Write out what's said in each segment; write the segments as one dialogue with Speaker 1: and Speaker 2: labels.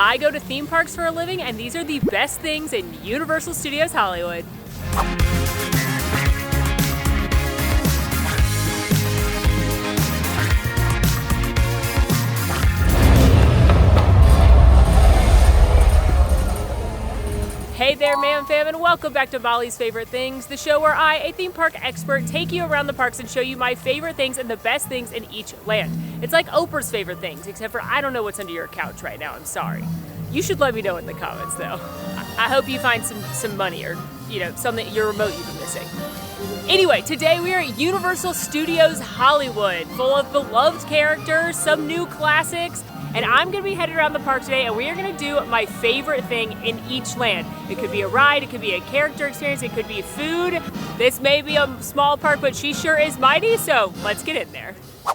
Speaker 1: I go to theme parks for a living, and these are the best things in Universal Studios Hollywood. Hey there, Mam Fam, and welcome back to Molly's Favorite Things, the show where I, a theme park expert, take you around the parks and show you my favorite things and the best things in each land. It's like Oprah's favorite things, except for I don't know what's under your couch right now, I'm sorry. You should let me know in the comments, though. I hope you find some money or, something, your remote you've been missing. Anyway, today we are at Universal Studios Hollywood, full of beloved characters, some new classics, and I'm gonna be headed around the park today and we are gonna do my favorite thing in each land. It could be a ride, it could be a character experience, it could be food. This may be a small park, but she sure is mighty, so let's get in there.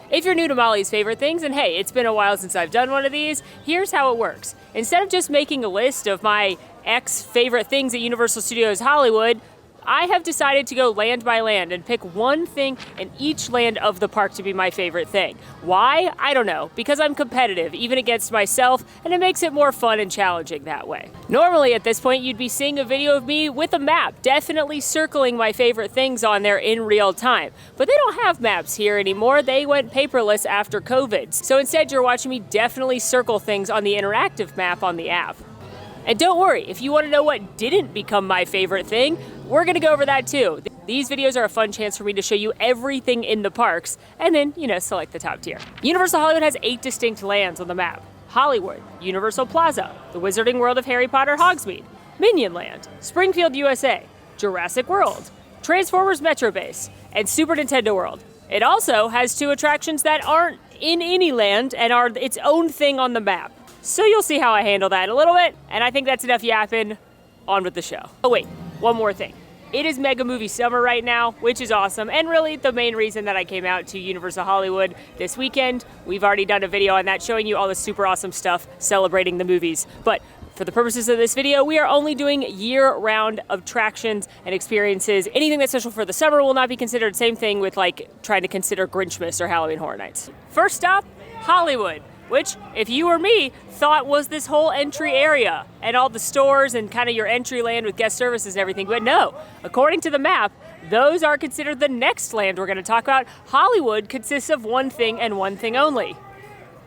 Speaker 1: If you're new to Molly's Favorite Things, and hey, it's been a while since I've done one of these, here's how it works. Instead of just making a list of my favorite things at Universal Studios Hollywood, I have decided to go land by land and pick one thing in each land of the park to be my favorite thing. Why? I don't know. Because I'm competitive, even against myself, and it makes it more fun and challenging that way. Normally at this point, you'd be seeing a video of me with a map, definitely circling my favorite things on there in real time. But they don't have maps here anymore. They went paperless after COVID. So instead, you're watching me definitely circle things on the interactive map on the app. And don't worry, if you want to know what didn't become my favorite thing, we're going to go over that too. These videos are a fun chance for me to show you everything in the parks and then, select the top tier. Universal Hollywood has 8 distinct lands on the map. Hollywood, Universal Plaza, the Wizarding World of Harry Potter Hogsmeade, Minion Land, Springfield USA, Jurassic World, Transformers Metro Base, and Super Nintendo World. It also has 2 attractions that aren't in any land and are its own thing on the map. So you'll see how I handle that in a little bit, and I think that's enough yapping. On with the show. Oh wait, one more thing. It is mega movie summer right now, which is awesome, and really the main reason that I came out to Universal Hollywood this weekend. We've already done a video on that showing you all the super awesome stuff celebrating the movies. But for the purposes of this video, we are only doing year-round attractions and experiences. Anything that's special for the summer will not be considered. Same thing with trying to consider Grinchmas or Halloween Horror Nights. First stop, Hollywood. Which, if you or me, thought was this whole entry area and all the stores and kind of your entry land with guest services and everything. But no, according to the map, those are considered the next land we're going to talk about. Hollywood consists of one thing and one thing only.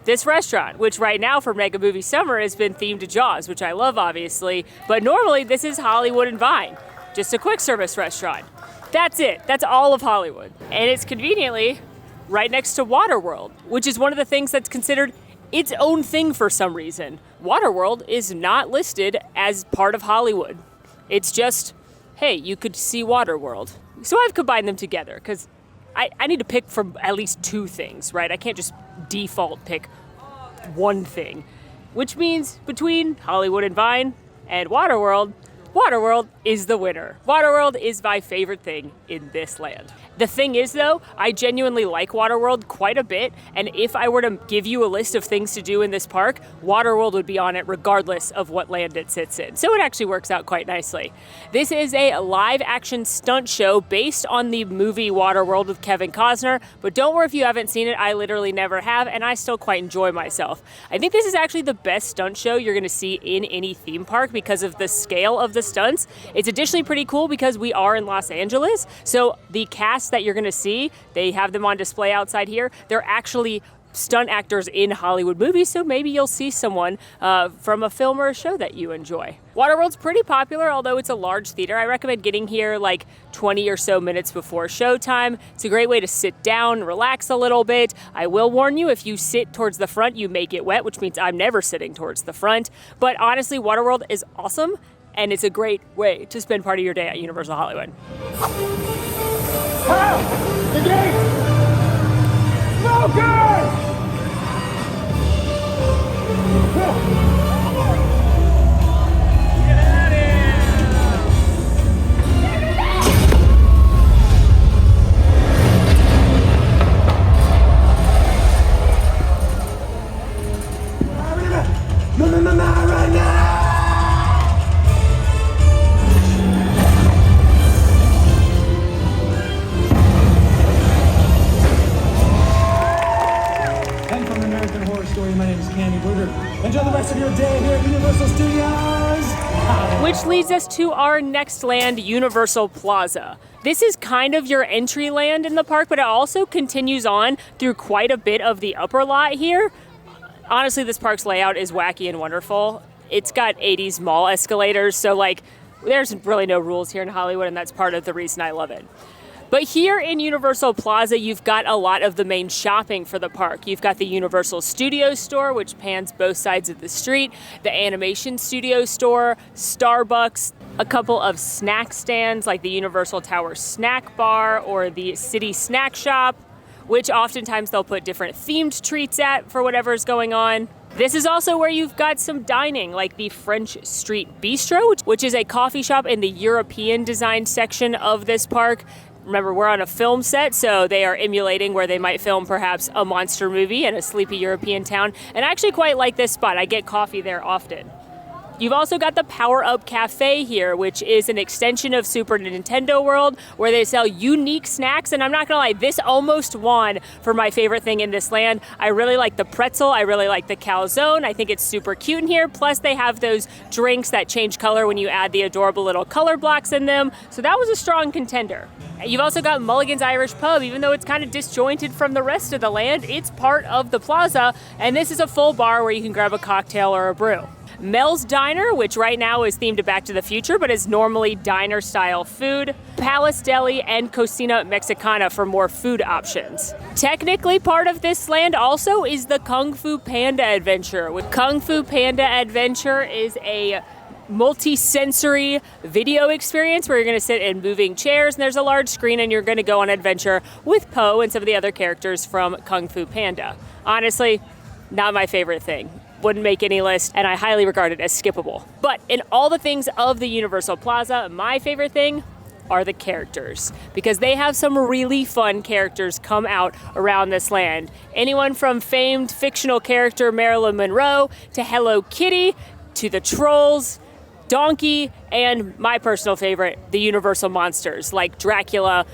Speaker 1: This restaurant, which right now for Mega Movie Summer has been themed to Jaws, which I love obviously, but normally this is Hollywood and Vine, just a quick service restaurant. That's it, that's all of Hollywood. And it's conveniently right next to Waterworld, which is one of the things that's considered its own thing for some reason. Waterworld is not listed as part of Hollywood. It's just, hey, you could see Waterworld. So I've combined them together because I need to pick from at least 2 things, right? I can't just default pick one thing, which means between Hollywood and Vine and Waterworld, Waterworld is the winner. Waterworld is my favorite thing in this land. The thing is though, I genuinely like Waterworld quite a bit, and if I were to give you a list of things to do in this park, Waterworld would be on it regardless of what land it sits in. So it actually works out quite nicely. This is a live action stunt show based on the movie Waterworld with Kevin Costner, but don't worry if you haven't seen it, I literally never have, and I still quite enjoy myself. I think this is actually the best stunt show you're gonna see in any theme park because of the scale of the stunts. It's additionally pretty cool because we are in Los Angeles, so the cast that you're gonna see, they have them on display outside here. They're actually stunt actors in Hollywood movies, so maybe you'll see someone from a film or a show that you enjoy. Waterworld's pretty popular, although it's a large theater. I recommend getting here 20 or so minutes before showtime. It's a great way to sit down, relax a little bit. I will warn you, if you sit towards the front, you may get wet, which means I'm never sitting towards the front. But honestly, Waterworld is awesome, and it's a great way to spend part of your day at Universal Hollywood.
Speaker 2: Help! The gate! Smokers! Get out of here! No, right now! Enjoy the rest rest of your day here at Universal Studios.
Speaker 1: Which leads us to our next land, Universal Plaza. This is kind of your entry land in the park, but it also continues on through quite a bit of the upper lot here. Honestly, this park's layout is wacky and wonderful. It's got 80s mall escalators, so like there's really no rules here in Hollywood, and that's part of the reason I love it. But here in Universal Plaza, you've got a lot of the main shopping for the park. You've got the Universal Studios store, which pans both sides of the street, the Animation Studio store, Starbucks, a couple of snack stands like the Universal Tower Snack Bar or the City Snack Shop, which oftentimes they'll put different themed treats at for whatever's going on. This is also where you've got some dining, like the French Street Bistro, which is a coffee shop in the European design section of this park. Remember, we're on a film set, so they are emulating where they might film perhaps a monster movie in a sleepy European town. And I actually quite like this spot. I get coffee there often. You've also got the Power Up Cafe here, which is an extension of Super Nintendo World where they sell unique snacks. And I'm not gonna lie, this almost won for my favorite thing in this land. I really like the pretzel. I really like the calzone. I think it's super cute in here. Plus they have those drinks that change color when you add the adorable little color blocks in them. So that was a strong contender. You've also got Mulligan's Irish Pub. Even though it's kind of disjointed from the rest of the land, it's part of the plaza. And this is a full bar where you can grab a cocktail or a brew. Mel's Diner, which right now is themed to Back to the Future, but is normally diner-style food. Palace Deli and Cocina Mexicana for more food options. Technically, part of this land also is the Kung Fu Panda Adventure. Kung Fu Panda Adventure is a multi-sensory video experience where you're going to sit in moving chairs and there's a large screen and you're going to go on an adventure with Po and some of the other characters from Kung Fu Panda. Honestly, not my favorite thing. Wouldn't make any list, and I highly regard it as skippable. But in all the things of the Universal Plaza, my favorite thing are the characters, because they have some really fun characters come out around this land. Anyone from famed fictional character Marilyn Monroe to Hello Kitty to the Trolls, Donkey, and my personal favorite, the Universal monsters like Dracula,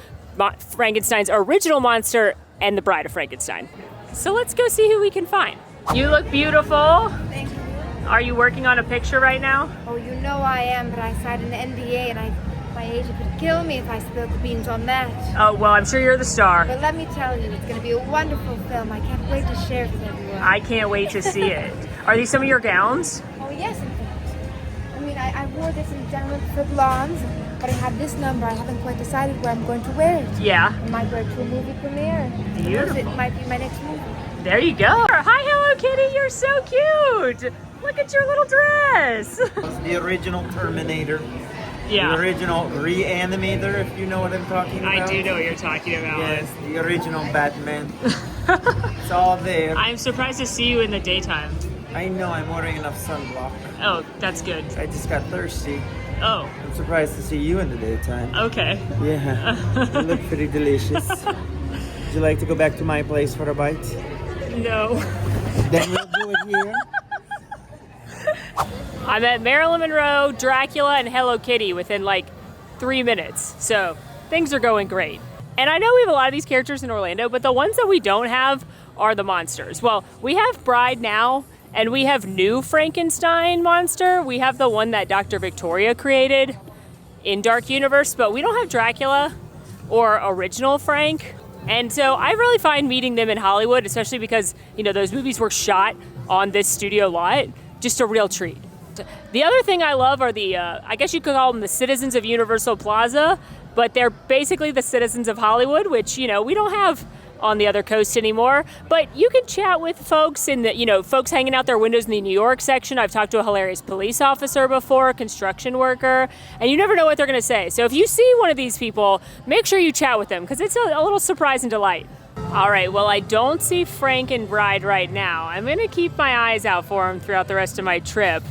Speaker 1: Frankenstein's original monster, and the Bride of Frankenstein. So let's go see who we can find. You look beautiful.
Speaker 3: Thank you.
Speaker 1: Are you working on a picture right now?
Speaker 3: Oh, you know I am, but I signed an NDA and my agent could kill me if I spilled the beans on that.
Speaker 1: Oh, well, I'm sure you're the star.
Speaker 3: But let me tell you, it's going to be a wonderful film. I can't wait to share it with everyone.
Speaker 1: I can't wait to see it. Are these some of your gowns?
Speaker 3: Oh, yes, in fact. I mean, I wore this in Gentlemen for Blondes, but I have this number. I haven't quite decided where I'm going to wear it.
Speaker 1: Yeah.
Speaker 3: I might wear it to a movie premiere.
Speaker 1: Beautiful.
Speaker 3: It might be my next movie.
Speaker 1: There you go. Hi, Hello Kitty. You're so cute. Look at your little dress.
Speaker 4: It's the original Terminator.
Speaker 1: Yeah.
Speaker 4: The original Reanimator, if you know what I'm talking about.
Speaker 1: I do know what you're talking about.
Speaker 4: Yes, the original Batman. It's all there.
Speaker 1: I'm surprised to see you in the daytime.
Speaker 4: I know, I'm wearing enough sunblock.
Speaker 1: Oh, that's good.
Speaker 4: I just got thirsty.
Speaker 1: Oh,
Speaker 4: I'm surprised to see you in the daytime.
Speaker 1: okay.
Speaker 4: Yeah, you look pretty delicious. Would you like to go back to my place for a bite?
Speaker 1: No.
Speaker 4: Then we'll do it here.
Speaker 1: I met Marilyn Monroe, Dracula, and Hello Kitty within like 3 minutes. So things are going great. And I know we have a lot of these characters in Orlando, but the ones that we don't have are the monsters. Well, we have Bride now, and we have new Frankenstein monster. We have the one that Dr. Victoria created in Dark Universe, but we don't have Dracula or original Frank. And so I really find meeting them in Hollywood, especially because, you know, those movies were shot on this studio lot, just a real treat. The other thing I love are the, I guess you could call them the citizens of Universal Plaza, but they're basically the citizens of Hollywood, which, you know, we don't have on the other coast anymore. But you can chat with folks in the, you know, folks hanging out their windows in the New York section. I've talked to a hilarious police officer before, a construction worker, and you never know what they're going to say. So if you see one of these people, make sure you chat with them because it's a little surprise and delight. All right, well, I don't see Frank and Bride right now. I'm going to keep my eyes out for them throughout the rest of my trip.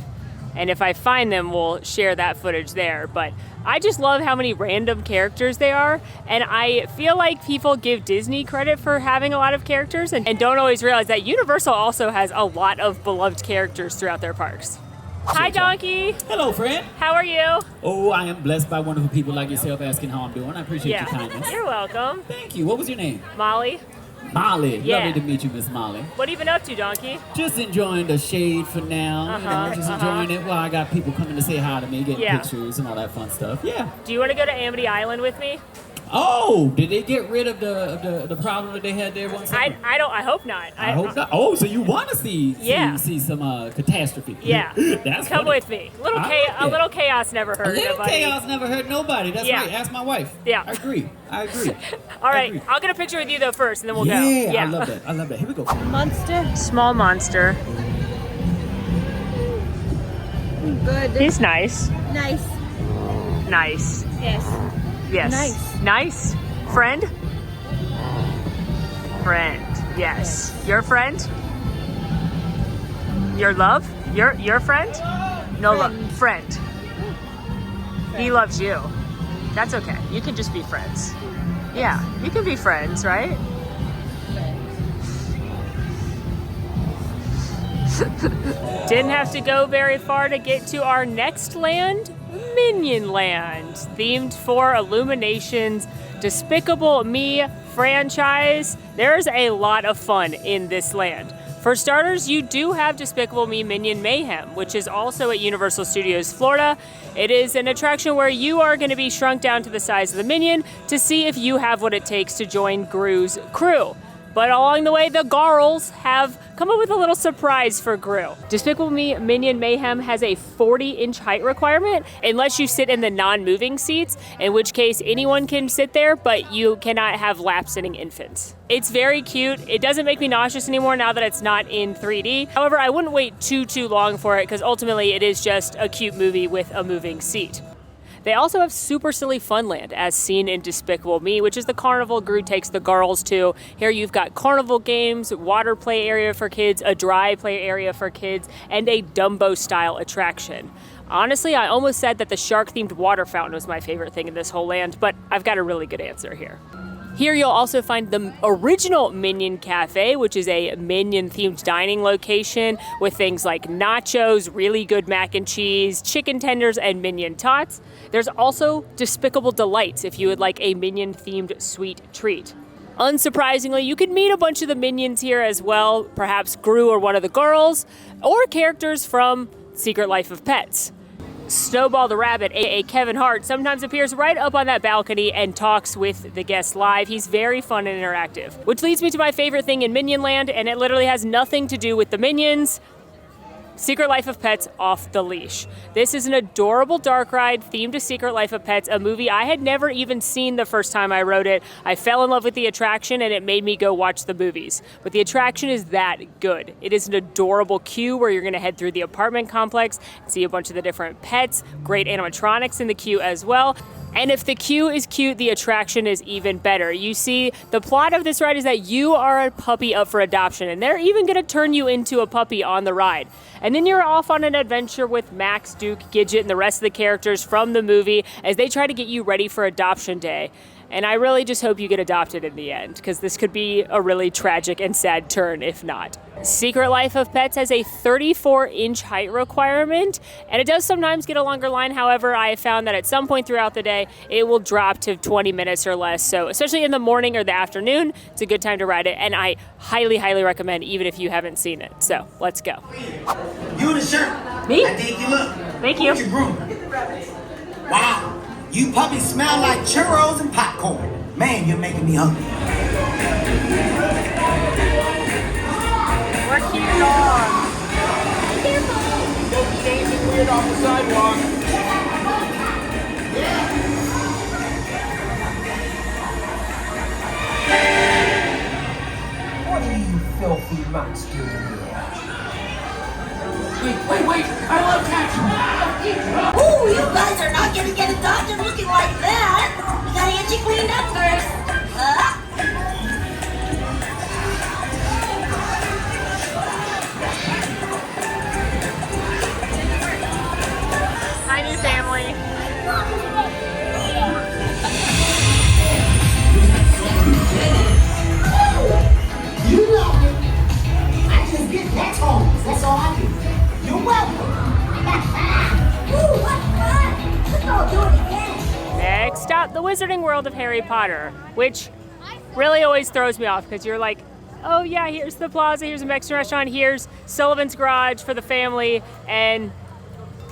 Speaker 1: And if I find them, we'll share that footage there. But I just love how many random characters they are. And I feel like people give Disney credit for having a lot of characters and don't always realize that Universal also has a lot of beloved characters throughout their parks. Hi, Donkey.
Speaker 5: Hello, friend.
Speaker 1: How are you?
Speaker 5: Oh, I am blessed by wonderful people like yourself asking how I'm doing. I appreciate your kindness.
Speaker 1: You're welcome.
Speaker 5: Thank you. What was your name?
Speaker 1: Molly.
Speaker 5: Molly.
Speaker 1: Yeah.
Speaker 5: Lovely to meet you, Miss Molly.
Speaker 1: What have you been up to, Donkey?
Speaker 5: Just enjoying the shade for now. Just enjoying it while I got people coming to say hi to me, getting pictures and all that fun stuff. Yeah.
Speaker 1: Do you want to go to Amity Island with me?
Speaker 5: Oh, did they get rid of the problem that they had there once?
Speaker 1: I hope not.
Speaker 5: I hope not. Oh, so you want to see some catastrophe?
Speaker 1: Yeah.
Speaker 5: That's
Speaker 1: Come
Speaker 5: funny.
Speaker 1: with me. A little chaos never hurt
Speaker 5: A little
Speaker 1: nobody.
Speaker 5: chaos never hurt nobody. That's right. Ask my wife.
Speaker 1: Yeah.
Speaker 5: I agree.
Speaker 1: All right. I'll get a picture with you though first, and then we'll go.
Speaker 5: Yeah, I love that. Here we go.
Speaker 3: Monster.
Speaker 1: Small monster.
Speaker 3: Good.
Speaker 1: He's nice.
Speaker 3: Nice.
Speaker 1: Nice.
Speaker 3: Yes.
Speaker 1: Yes. Nice. Friend? Friend. Yes. Your friend? Your love? Your friend? No love. Friend. He loves you. That's okay. You can just be friends. Yeah, you can be friends, right? Didn't have to go very far to get to our next land, Minion Land, themed for Illumination's Despicable Me franchise. There's a lot of fun in this land. For starters, you do have Despicable Me Minion Mayhem, which is also at Universal Studios Florida. It is an attraction where you are going to be shrunk down to the size of the Minion to see if you have what it takes to join Gru's crew. But along the way, the Garls have come up with a little surprise for Gru. Despicable Me Minion Mayhem has a 40-inch height requirement unless you sit in the non-moving seats, in which case anyone can sit there, but you cannot have lap-sitting infants. It's very cute. It doesn't make me nauseous anymore now that it's not in 3D. However, I wouldn't wait too long for it because ultimately it is just a cute movie with a moving seat. They also have Super Silly Funland, as seen in Despicable Me, which is the carnival Gru takes the girls to. Here you've got carnival games, water play area for kids, a dry play area for kids, and a Dumbo-style attraction. Honestly, I almost said that the shark-themed water fountain was my favorite thing in this whole land, but I've got a really good answer here. Here you'll also find the original Minion Cafe, which is a Minion-themed dining location with things like nachos, really good mac and cheese, chicken tenders, and Minion tots. There's also Despicable Delights if you would like a Minion-themed sweet treat. Unsurprisingly, you can meet a bunch of the Minions here as well, perhaps Gru or one of the girls, or characters from Secret Life of Pets. Snowball the Rabbit, aka Kevin Hart, sometimes appears right up on that balcony and talks with the guests live. He's very fun and interactive. Which leads me to my favorite thing in Minion Land, and it literally has nothing to do with the Minions. Secret Life of Pets Off the Leash. This is an adorable dark ride themed to Secret Life of Pets, a movie I had never even seen the first time I wrote it. I fell in love with the attraction and it made me go watch the movies. But the attraction is that good. It is an adorable queue where you're going to head through the apartment complex, see a bunch of the different pets, great animatronics in the queue as well. And if the queue is cute, the attraction is even better. You see, the plot of this ride is that you are a puppy up for adoption, and they're even going to turn you into a puppy on the ride. And then you're off on an adventure with Max, Duke, Gidget, and the rest of the characters from the movie as they try to get you ready for adoption day. And I really just hope you get adopted in the end, because this could be a really tragic and sad turn if not. Secret Life of Pets has a 34-inch height requirement, and it does sometimes get a longer line. However, I have found that at some point throughout the day, it will drop to 20 minutes or less. So especially in the morning or the afternoon, it's a good time to ride it, and I highly, highly recommend even if you haven't seen it. So let's go.
Speaker 6: You in the shirt.
Speaker 1: Me?
Speaker 6: I think you look.
Speaker 1: Thank you.
Speaker 6: What's your groom? Wow. You puppies smell like churros and popcorn. Man, you're making me hungry.
Speaker 1: We're cute dogs.
Speaker 2: Don't eat anything weird off the sidewalk.
Speaker 7: What are you filthy monsters doing here?
Speaker 2: Wait, I love cats.
Speaker 8: Ooh, you guys are not gonna get adopted looking like that. We gotta get you cleaned up first.
Speaker 1: Hi, new family.
Speaker 8: You love it. I just get pet homes. That's all I do. You're welcome. Ooh, what fun. Let's all do it again.
Speaker 1: Next up, the Wizarding World of Harry Potter, which really always throws me off because you're like, oh yeah, here's the Plaza, here's a Mexican restaurant, here's Sullivan's Garage for the family, and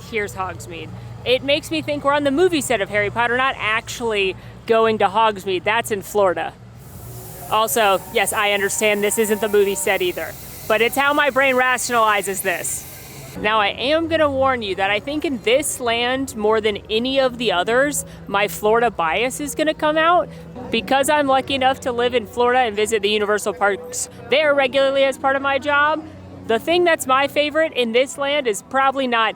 Speaker 1: here's Hogsmeade. It makes me think we're on the movie set of Harry Potter, not actually going to Hogsmeade. That's in Florida. Also, yes, I understand this isn't the movie set either, but it's how my brain rationalizes this. Now, I am going to warn you that I think in this land, more than any of the others, my Florida bias is going to come out. Because I'm lucky enough to live in Florida and visit the Universal Parks there regularly as part of my job, the thing that's my favorite in this land is probably not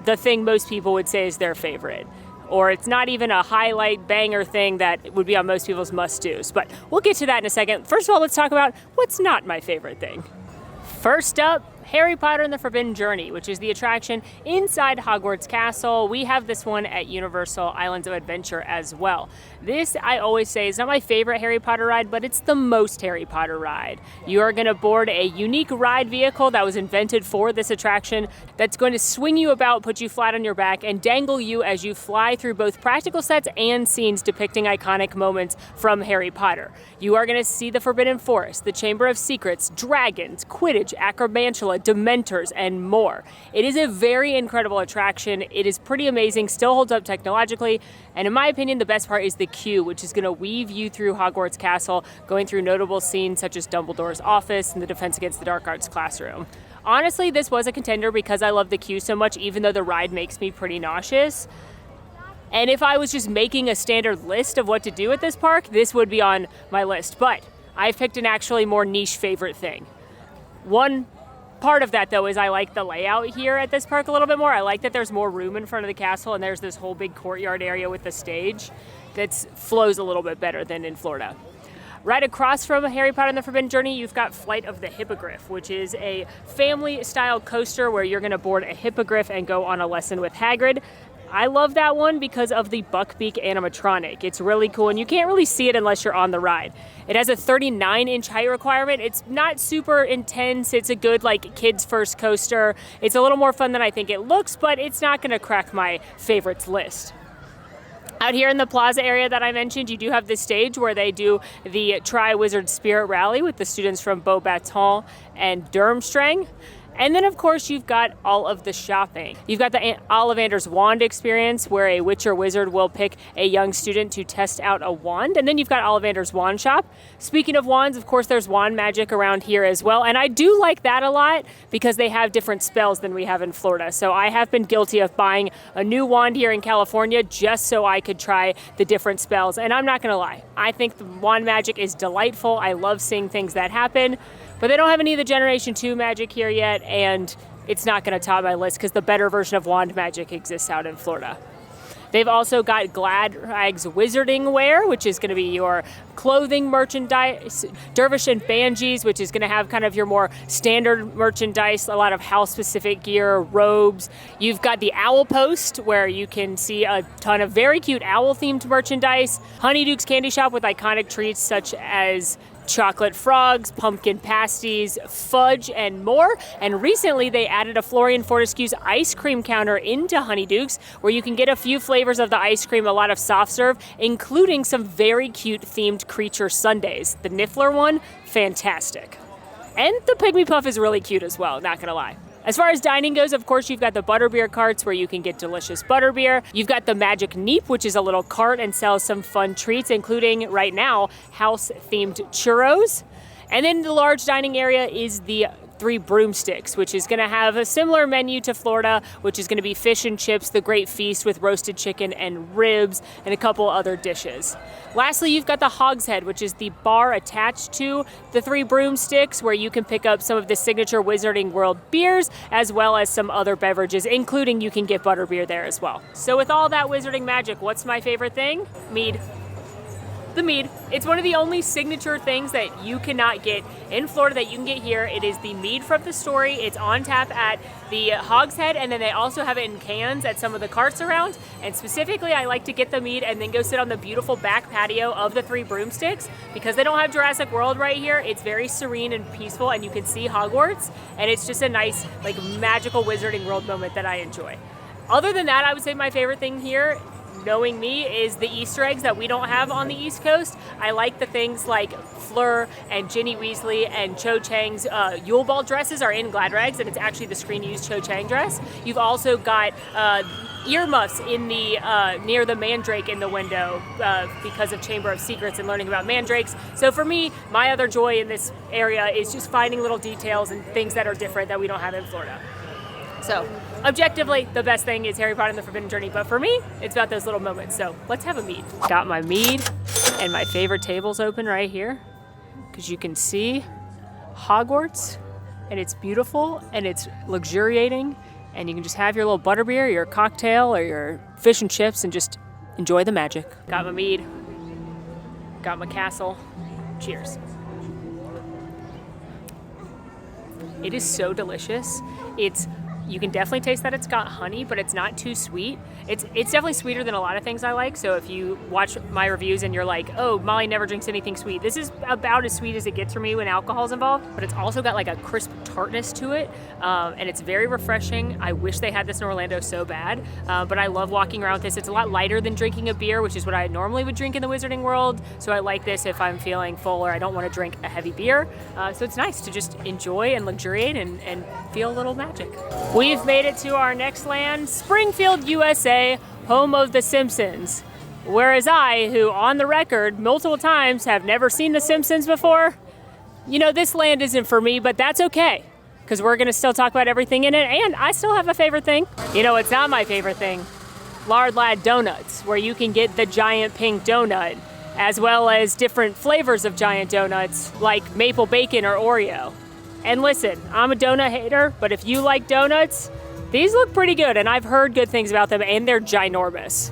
Speaker 1: the thing most people would say is their favorite. Or it's not even a highlight banger thing that would be on most people's must-dos. But we'll get to that in a second. First of all, let's talk about what's not my favorite thing. First up, Harry Potter and the Forbidden Journey, which is the attraction inside Hogwarts Castle. We have this one at Universal Islands of Adventure as well. This, I always say, is not my favorite Harry Potter ride, but it's the most Harry Potter ride. You are going to board a unique ride vehicle that was invented for this attraction that's going to swing you about, put you flat on your back, and dangle you as you fly through both practical sets and scenes depicting iconic moments from Harry Potter. You are going to see the Forbidden Forest, the Chamber of Secrets, dragons, Quidditch, acromantula, Dementors, and more. It is a very incredible attraction. It is pretty amazing, still holds up technologically, and in my opinion, the best part is the queue, which is going to weave you through Hogwarts Castle, going through notable scenes such as Dumbledore's office and the Defense Against the Dark Arts classroom. Honestly, this was a contender because I love the queue so much, even though the ride makes me pretty nauseous. And if I was just making a standard list of what to do at this park, this would be on my list. But I've picked an actually more niche favorite thing. One part of that, though, is I like the layout here at this park a little bit more. I like that there's more room in front of the castle, and there's this whole big courtyard area with the stage that flows a little bit better than in Florida. Right across from Harry Potter and the Forbidden Journey, you've got Flight of the Hippogriff, which is a family-style coaster where you're going to board a hippogriff and go on a lesson with Hagrid. I love that one because of the Buckbeak animatronic. It's really cool, and you can't really see it unless you're on the ride. It has a 39-inch height requirement. It's not super intense. It's a good, kids' first coaster. It's a little more fun than I think it looks, but it's not going to crack my favorites list. Out here in the Plaza area that I mentioned, you do have this stage where they do the Tri-Wizard Spirit Rally with the students from Beauxbatons and Durmstrang. And then, of course, you've got all of the shopping. You've got the Ollivander's Wand experience, where a witch or wizard will pick a young student to test out a wand. And then you've got Ollivander's Wand Shop. Speaking of wands, of course, there's wand magic around here as well. And I do like that a lot because they have different spells than we have in Florida. So I have been guilty of buying a new wand here in California just so I could try the different spells. And I'm not going to lie. I think the wand magic is delightful. I love seeing things that happen. But they don't have any of the Generation 2 magic here yet, and it's not going to top my list because the better version of wand magic exists out in Florida. They've also got Glad Rags Wizarding Wear, which is going to be your clothing merchandise, Dervish and Banshees, which is going to have kind of your more standard merchandise, a lot of house-specific gear, robes. You've got the Owl Post, where you can see a ton of very cute owl-themed merchandise, Honeyduke's Candy Shop with iconic treats such as chocolate frogs, pumpkin pasties, fudge, and more. And recently they added a Florian Fortescue's ice cream counter into Honeyduke's, where you can get a few flavors of the ice cream, a lot of soft serve, including some very cute themed creature sundaes. The Niffler one, fantastic. And the Pygmy Puff is really cute as well, not gonna lie. As far as dining goes, of course, you've got the butterbeer carts where you can get delicious butterbeer. You've got the Magic Neep, which is a little cart and sells some fun treats, including, right now, house-themed churros. And then the large dining area is the Three Broomsticks, which is going to have a similar menu to Florida, which is going to be fish and chips, the Great Feast with roasted chicken and ribs, and a couple other dishes. Lastly, you've got the Hogshead, which is the bar attached to the Three Broomsticks, where you can pick up some of the signature Wizarding World beers, as well as some other beverages, including you can get butterbeer there as well. So with all that wizarding magic, what's my favorite thing? Mead. The mead. It's one of the only signature things that you cannot get in Florida that you can get here. It is the mead from the Story. It's on tap at the Hogshead, and then they also have it in cans at some of the carts around. And specifically, I like to get the mead and then go sit on the beautiful back patio of the Three Broomsticks. Because they don't have Jurassic World right here, it's very serene and peaceful, and you can see Hogwarts. And it's just a nice, magical Wizarding World moment that I enjoy. Other than that, I would say my favorite thing here, knowing me, is the Easter eggs that we don't have on the East Coast. I like the things like Fleur and Ginny Weasley and Cho Chang's Yule Ball dresses are in Glad Rags, and it's actually the screen-used Cho Chang dress. You've also got earmuffs in the near the mandrake in the window because of Chamber of Secrets and learning about mandrakes. So for me, my other joy in this area is just finding little details and things that are different that we don't have in Florida. So objectively, the best thing is Harry Potter and the Forbidden Journey, but for me, it's about those little moments. So let's have a mead. Got my mead and my favorite tables open right here, because you can see Hogwarts, and it's beautiful and it's luxuriating, and you can just have your little butterbeer, your cocktail, or your fish and chips and just enjoy the magic. Got my mead, got my castle. Cheers. It is so delicious. You can definitely taste that it's got honey, but it's not too sweet. It's definitely sweeter than a lot of things I like. So if you watch my reviews and you're like, oh, Molly never drinks anything sweet, this is about as sweet as it gets for me when alcohol's involved. But it's also got like a crisp tartness to it, and it's very refreshing. I wish they had this in Orlando so bad, but I love walking around with this. It's a lot lighter than drinking a beer, which is what I normally would drink in the Wizarding World. So I like this if I'm feeling full or I don't want to drink a heavy beer. So it's nice to just enjoy and luxuriate and feel a little magic. We've made it to our next land, Springfield, USA, home of The Simpsons. Whereas I, who on the record multiple times have never seen The Simpsons before, this land isn't for me, but that's okay, because we're gonna still talk about everything in it, and I still have a favorite thing. It's not my favorite thing. Lard Lad Donuts, where you can get the giant pink donut, as well as different flavors of giant donuts, like maple bacon or Oreo. And listen, I'm a donut hater, but if you like donuts, these look pretty good, and I've heard good things about them, and they're ginormous.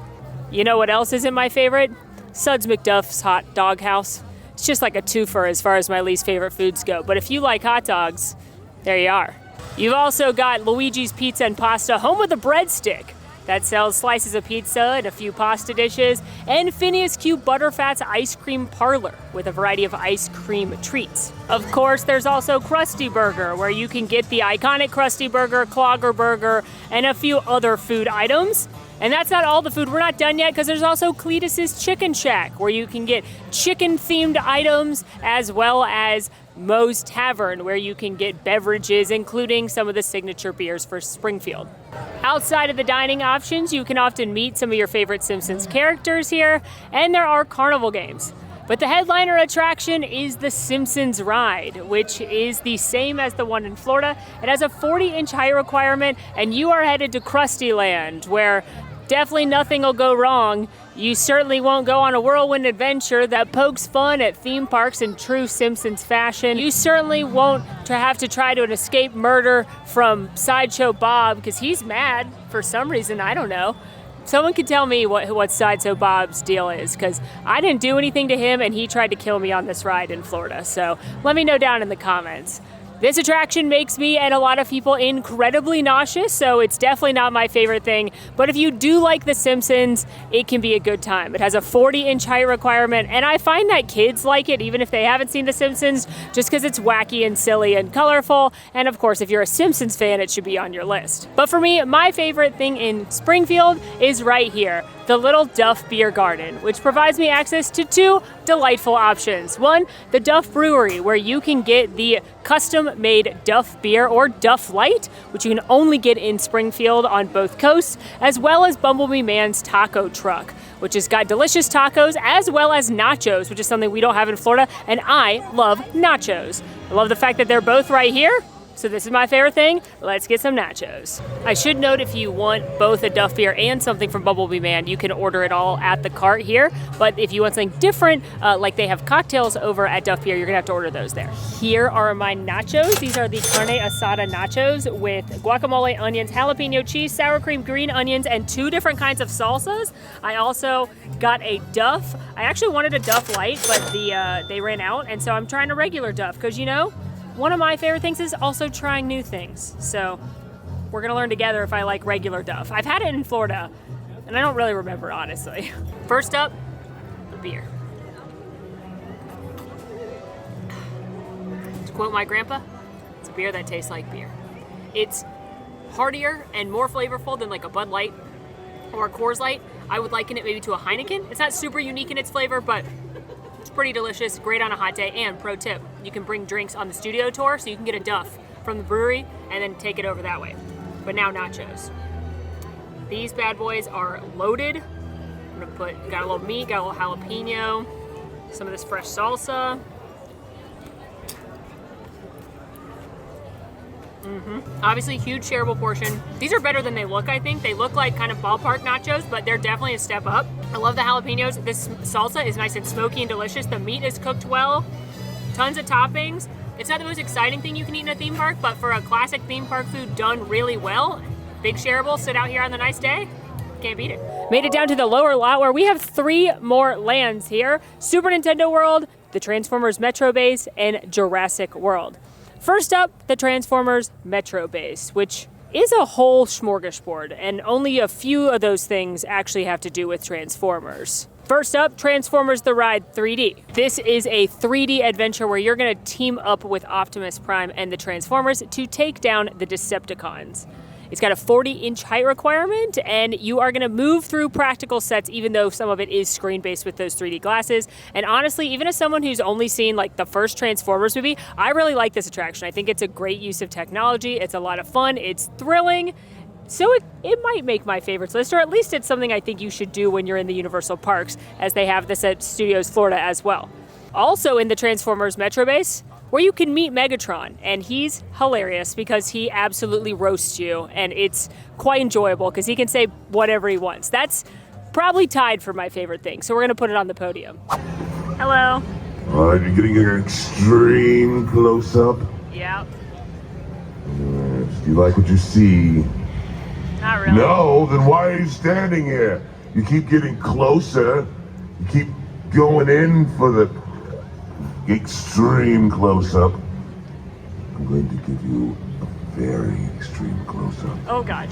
Speaker 1: You know what else isn't my favorite? Suds McDuff's Hot Dog House. It's just like a twofer as far as my least favorite foods go, but if you like hot dogs, there you are. You've also got Luigi's Pizza and Pasta, home of the breadstick, that sells slices of pizza and a few pasta dishes, and Phineas Q Butterfat's Ice Cream Parlor with a variety of ice cream treats. Of course, there's also Krusty Burger, where you can get the iconic Krusty Burger, Clogger Burger, and a few other food items. And that's not all the food. We're not done yet, because there's also Cletus's Chicken Shack, where you can get chicken-themed items, as well as Moe's Tavern, where you can get beverages, including some of the signature beers for Springfield. Outside of the dining options, you can often meet some of your favorite Simpsons characters here, and there are carnival games. But the headliner attraction is the Simpsons Ride, which is the same as the one in Florida. It has a 40-inch height requirement, and you are headed to Krusty Land, where definitely nothing will go wrong. You certainly won't go on a whirlwind adventure that pokes fun at theme parks in true Simpsons fashion. You certainly won't have to try to escape murder from Sideshow Bob, because he's mad for some reason, I don't know. Someone could tell me what Sideshow Bob's deal is, because I didn't do anything to him and he tried to kill me on this ride in Florida. So let me know down in the comments. This attraction makes me and a lot of people incredibly nauseous, so it's definitely not my favorite thing. But if you do like The Simpsons, it can be a good time. It has a 40-inch height requirement, and I find that kids like it, even if they haven't seen The Simpsons, just because it's wacky and silly and colorful. And of course, if you're a Simpsons fan, it should be on your list. But for me, my favorite thing in Springfield is right here, the Little Duff Beer Garden, which provides me access to two delightful options. One, the Duff Brewery, where you can get the custom-made Duff beer, or Duff Light, which you can only get in Springfield on both coasts, as well as Bumblebee Man's Taco Truck, which has got delicious tacos, as well as nachos, which is something we don't have in Florida, and I love nachos. I love the fact that they're both right here. So this is my favorite thing. Let's get some nachos. I should note, if you want both a Duff beer and something from Bumblebee Man, you can order it all at the cart here. But if you want something different, like they have cocktails over at Duff Beer, you're gonna have to order those there. Here are my nachos. These are the carne asada nachos with guacamole, onions, jalapeno cheese, sour cream, green onions, and 2 different kinds of salsas. I also got a Duff. I actually wanted a Duff Light, but they ran out, and so I'm trying a regular Duff, because one of my favorite things is also trying new things. So we're gonna learn together if I like regular Duff. I've had it in Florida, and I don't really remember, honestly. First up, the beer. To quote my grandpa, it's a beer that tastes like beer. It's heartier and more flavorful than like a Bud Light. or a Coors Light. I would liken it maybe to a Heineken. It's not super unique in its flavor, but it's pretty delicious, great on a hot day. And pro tip, you can bring drinks on the studio tour, so you can get a duff from the brewery and then take it over that way. But now nachos. These bad boys are loaded. I'm gonna got a little meat, got a little jalapeno, some of this fresh salsa. Obviously, huge shareable portion. These are better than they look, I think. They look like kind of ballpark nachos, but they're definitely a step up. I love the jalapenos. This salsa is nice and smoky and delicious. The meat is cooked well. Tons of toppings. It's not the most exciting thing you can eat in a theme park, but for a classic theme park food done really well, big shareable, sit out here on the nice day, can't beat it. Made it down to the lower lot where we have 3 more lands here. Super Nintendo World, the Transformers Metro Base, and Jurassic World. First up, the Transformers Metro Base, which is a whole smorgasbord, and only a few of those things actually have to do with Transformers. First up, Transformers The Ride 3D. This is a 3D adventure where you're gonna team up with Optimus Prime and the Transformers to take down the Decepticons. It's got a 40-inch height requirement, and you are gonna move through practical sets, even though some of it is screen-based with those 3D glasses. And honestly, even as someone who's only seen like the first Transformers movie, I really like this attraction. I think it's a great use of technology. It's a lot of fun. It's thrilling. So it might make my favorites list, or at least it's something I think you should do when you're in the Universal Parks, as they have this at Studios Florida as well. Also in the Transformers Metro Base, where you can meet Megatron, and he's hilarious because he absolutely roasts you, and it's quite enjoyable because he can say whatever he wants. That's probably tied for my favorite thing, so we're gonna put it on the podium. Hello.
Speaker 9: All right, you're getting an extreme close-up.
Speaker 1: Yeah.
Speaker 9: Do you like what you see?
Speaker 1: Not really.
Speaker 9: No, then why are you standing here? You keep getting closer. You keep going in for the extreme close-up. I'm going to give you a very extreme close-up.
Speaker 1: Oh God.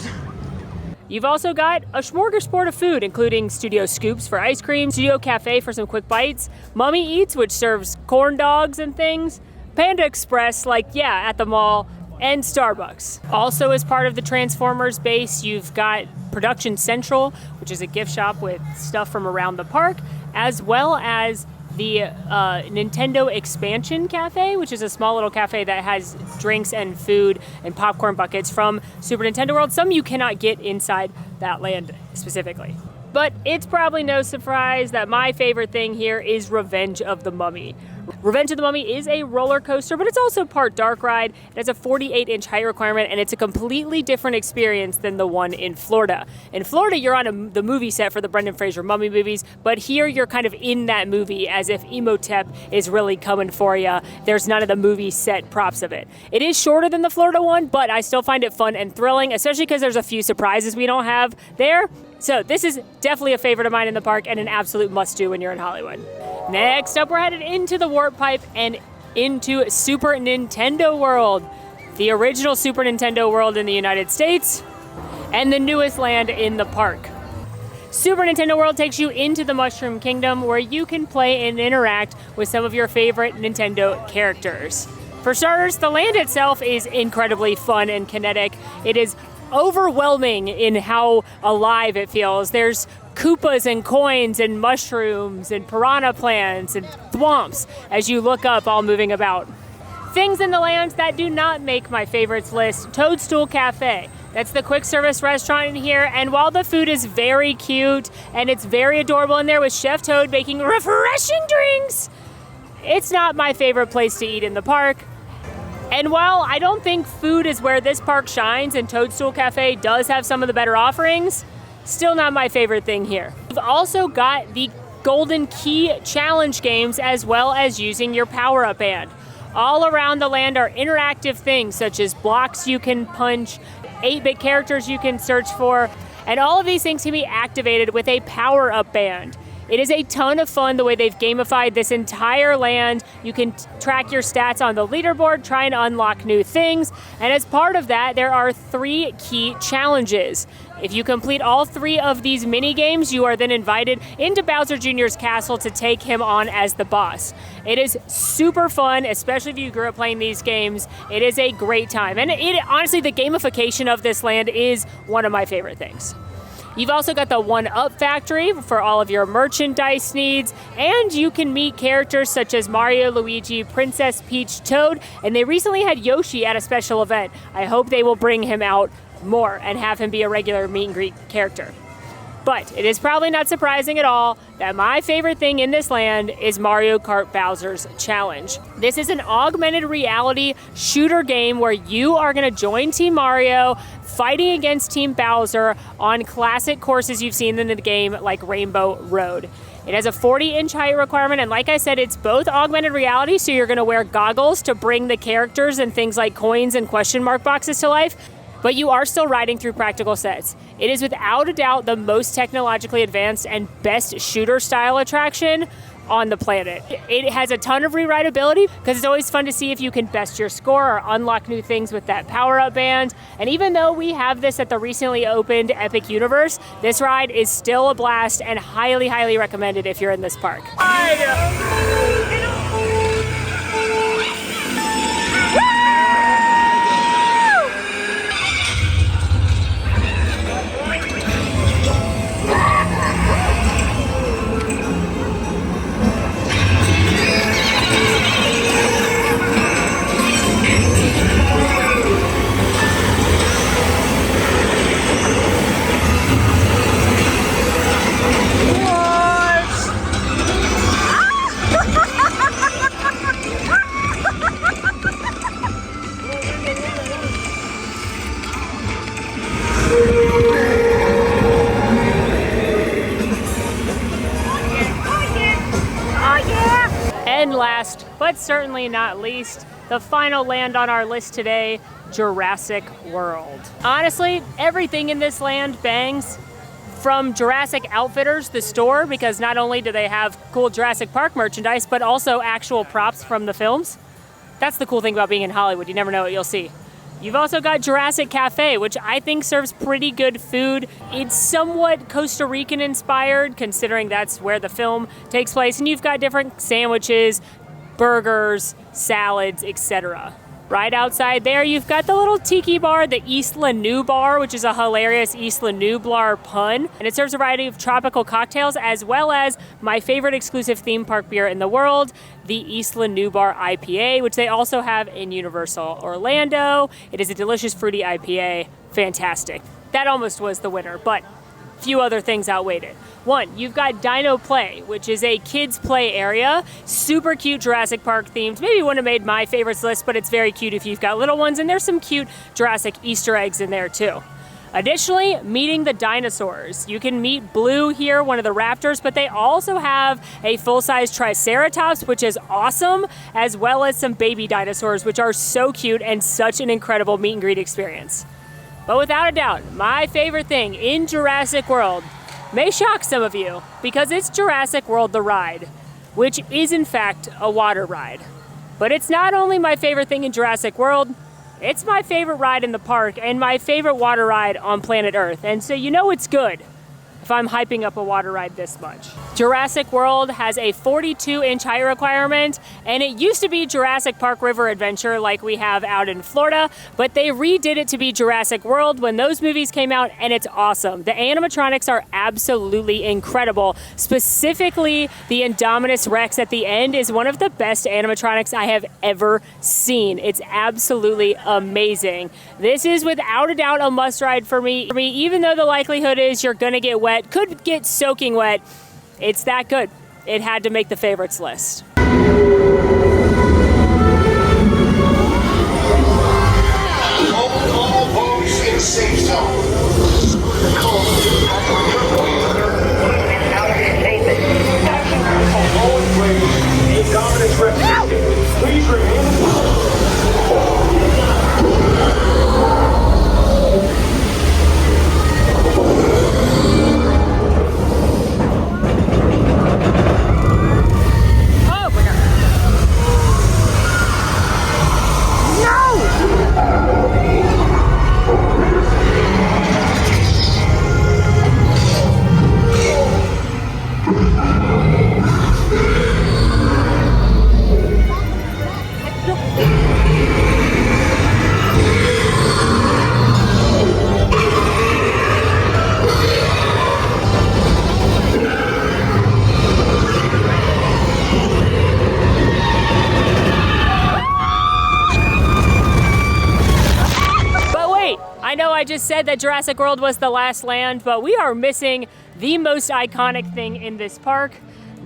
Speaker 1: You've also got a smorgasbord of food, including Studio Scoops for ice cream, Studio Cafe for some quick bites, Mummy Eats, which serves corn dogs and things, Panda Express, like, yeah, at the mall, and Starbucks. Also, as part of the Transformers base, you've got Production Central, which is a gift shop with stuff from around the park, as well as the Nintendo Expansion Cafe, which is a small little cafe that has drinks and food and popcorn buckets from Super Nintendo World. Some you cannot get inside that land specifically. But it's probably no surprise that my favorite thing here is Revenge of the Mummy. Revenge of the Mummy is a roller coaster, but it's also part dark ride. It has a 48-inch height requirement, and it's a completely different experience than the one in Florida. In Florida, you're on the movie set for the Brendan Fraser Mummy movies, but here you're kind of in that movie as if Imhotep is really coming for you. There's none of the movie set props of it. It is shorter than the Florida one, but I still find it fun and thrilling, especially because there's a few surprises we don't have there. So this is definitely a favorite of mine in the park and an absolute must-do when you're in Hollywood. Next up, we're headed into the Warp Pipe and into Super Nintendo World, the original Super Nintendo World in the United States, and the newest land in the park. Super Nintendo World takes you into the Mushroom Kingdom, where you can play and interact with some of your favorite Nintendo characters. For starters, the land itself is incredibly fun and kinetic. It is overwhelming in how alive it feels. There's Koopas and coins and mushrooms and piranha plants and thwomps as you look up, all moving about. Things in the lands that do not make my favorites list: Toadstool Cafe. That's the quick service restaurant in here, and while the food is very cute and it's very adorable in there with Chef Toad making refreshing drinks, it's not my favorite place to eat in the park. And while I don't think food is where this park shines, and Toadstool Cafe does have some of the better offerings, still not my favorite thing here. We've also got the Golden Key Challenge games, as well as using your power-up band. All around the land are interactive things such as blocks you can punch, 8-bit characters you can search for, and all of these things can be activated with a power-up band. It is a ton of fun the way they've gamified this entire land. You can track your stats on the leaderboard, try and unlock new things, and as part of that, there are 3 key challenges. If you complete all 3 of these mini games, you are then invited into Bowser Jr.'s castle to take him on as the boss. It is super fun, especially if you grew up playing these games. It is a great time, and honestly, the gamification of this land is one of my favorite things. You've also got the 1-Up Factory for all of your merchandise needs, and you can meet characters such as Mario, Luigi, Princess Peach, Toad, and they recently had Yoshi at a special event. I hope they will bring him out more and have him be a regular meet and greet character. But it is probably not surprising at all that my favorite thing in this land is Mario Kart Bowser's Challenge. This is an augmented reality shooter game where you are going to join Team Mario fighting against Team Bowser on classic courses you've seen in the game like Rainbow Road. It has a 40-inch height requirement, and like I said, it's both augmented reality, so you're going to wear goggles to bring the characters and things like coins and question mark boxes to life, but you are still riding through practical sets. It is without a doubt the most technologically advanced and best shooter style attraction on the planet. It has a ton of rewritability because it's always fun to see if you can best your score or unlock new things with that power-up band. And even though we have this at the recently opened Epic Universe, this ride is still a blast and highly, highly recommended if you're in this park. And last, but certainly not least, the final land on our list today, Jurassic World. Honestly, everything in this land bangs, from Jurassic Outfitters, the store, because not only do they have cool Jurassic Park merchandise, but also actual props from the films. That's the cool thing about being in Hollywood. You never know what you'll see. You've also got Jurassic Cafe, which I think serves pretty good food. It's somewhat Costa Rican inspired, considering that's where the film takes place. And you've got different sandwiches, burgers, salads, etc. Right outside there, you've got the little tiki bar, the Isla Nublar, which is a hilarious Isla Nublar pun. And it serves a variety of tropical cocktails, as well as my favorite exclusive theme park beer in the world, the Isla Nublar IPA, which they also have in Universal Orlando. It is a delicious fruity IPA. Fantastic. That almost was the winner, but few other things outweighed it. One, you've got Dino Play, which is a kids play area, super cute Jurassic Park themed. Maybe wouldn't have made my favorites list, but it's very cute if you've got little ones, and there's some cute Jurassic Easter eggs in there too. Additionally, meeting the dinosaurs. You can meet Blue here, one of the raptors, but they also have a full-size Triceratops, which is awesome, as well as some baby dinosaurs, which are so cute and such an incredible meet and greet experience. But without a doubt, my favorite thing in Jurassic World may shock some of you, because it's Jurassic World the ride, which is in fact a water ride. But it's not only my favorite thing in Jurassic World, it's my favorite ride in the park and my favorite water ride on planet Earth. And so you know it's good if I'm hyping up a water ride this much. Jurassic World has a 42-inch height requirement, and it used to be Jurassic Park River Adventure like we have out in Florida, but they redid it to be Jurassic World when those movies came out, and it's awesome. The animatronics are absolutely incredible. Specifically, the Indominus Rex at the end is one of the best animatronics I have ever seen. It's absolutely amazing. This is without a doubt a must ride for me, even though the likelihood is you're gonna get wet, could get soaking wet. It's that good. It had to make the favorites list.
Speaker 8: All boats in safe zone. Please remain.
Speaker 1: said that Jurassic World was the last land, but we are missing the most iconic thing in this park,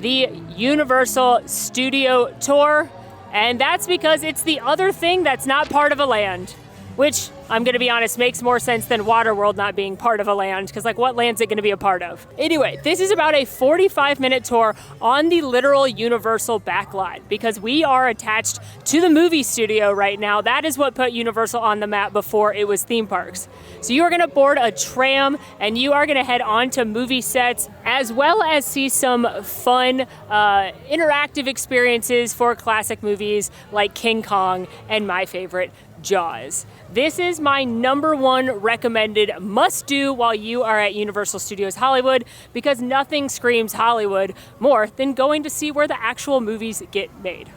Speaker 1: the Universal Studio Tour. And that's because it's the other thing that's not part of a land, which, I'm gonna be honest, makes more sense than Waterworld not being part of a land, because like what land's it gonna be a part of? Anyway, this is about a 45-minute tour on the literal Universal backlot, because we are attached to the movie studio right now. That is what put Universal on the map before it was theme parks. So you are gonna board a tram and you are gonna head on to movie sets, as well as see some fun interactive experiences for classic movies like King Kong and my favorite, Jaws. This is my #1 recommended must-do while you are at Universal Studios Hollywood, because nothing screams Hollywood more than going to see where the actual movies get made.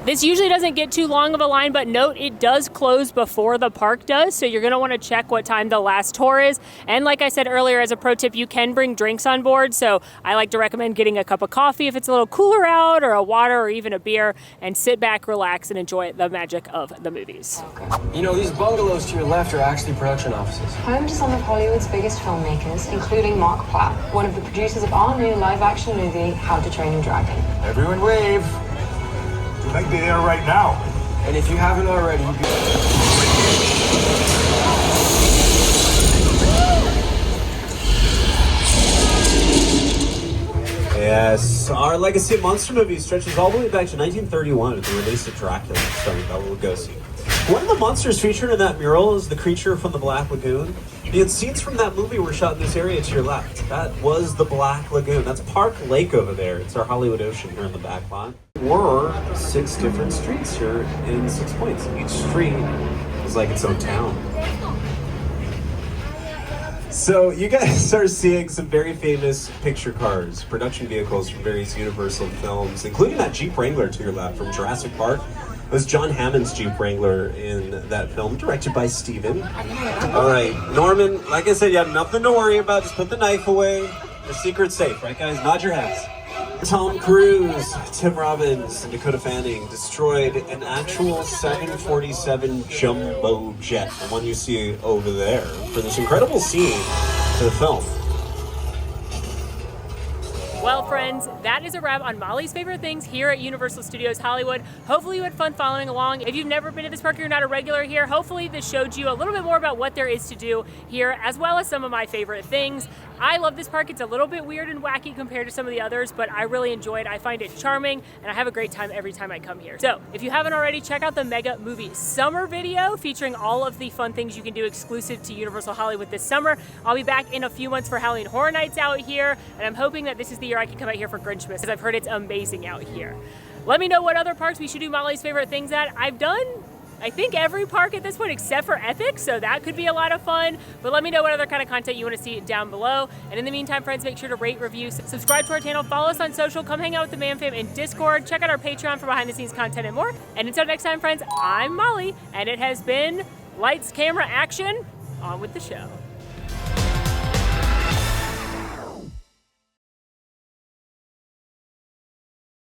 Speaker 1: This usually doesn't get too long of a line, but note it does close before the park does, so you're gonna wanna check what time the last tour is. And like I said earlier, as a pro tip, you can bring drinks on board, so I like to recommend getting a cup of coffee if it's a little cooler out, or a water, or even a beer, and sit back, relax, and enjoy the magic of the movies.
Speaker 7: You know, these bungalows to your left are actually production offices.
Speaker 10: Home to some of Hollywood's biggest filmmakers, including Mark Platt, one of the producers of our new live-action movie, How to Train Your Dragon.
Speaker 9: Everyone wave. I think they're there right now.
Speaker 7: And if you haven't already,
Speaker 11: Yes, our legacy of monster movies stretches all the way back to 1931 with the release of Dracula, starring Bela Lugosi. One of the monsters featured in that mural is the creature from the Black Lagoon. The scenes from that movie were shot in this area to your left. That was the Black Lagoon. That's Park Lake over there. It's our Hollywood Ocean here in the back lot. There were 6 different streets here in 6 points. Each street was like its own town. So you guys are seeing some very famous picture cars, production vehicles from various Universal films, including that Jeep Wrangler to your left from Jurassic Park. It was John Hammond's Jeep Wrangler in that film, directed by Steven. All right, Norman, like I said, you have nothing to worry about. Just put the knife away. The secret's safe, right guys? Nod your heads. Tom Cruise, Tim Robbins, and Dakota Fanning destroyed an actual 747 jumbo jet, the one you see over there, for this incredible scene to the film.
Speaker 1: Well, friends, that is a wrap on Molly's favorite things here at Universal Studios Hollywood. Hopefully you had fun following along. If you've never been to this park or you're not a regular here, hopefully this showed you a little bit more about what there is to do here, as well as some of my favorite things. I love this park. It's a little bit weird and wacky compared to some of the others, but I really enjoy it. I find it charming, and I have a great time every time I come here. So if you haven't already, check out the Mega Movie Summer video featuring all of the fun things you can do exclusive to Universal Hollywood this summer. I'll be back in a few months for Halloween Horror Nights out here, and I'm hoping that this is the year I can come out here for Grinchmas, because I've heard it's amazing out here. Let me know what other parks we should do Molly's favorite things at. I've done, I think, every park at this point except for Epic, so that could be a lot of fun. But let me know what other kind of content you want to see down below. And in the meantime, friends, make sure to rate, review, subscribe to our channel, follow us on social, come hang out with the Man Fam in Discord, check out our Patreon for behind the scenes content and more. And until next time, friends, I'm Molly, and it has been lights, camera, action, on with the show.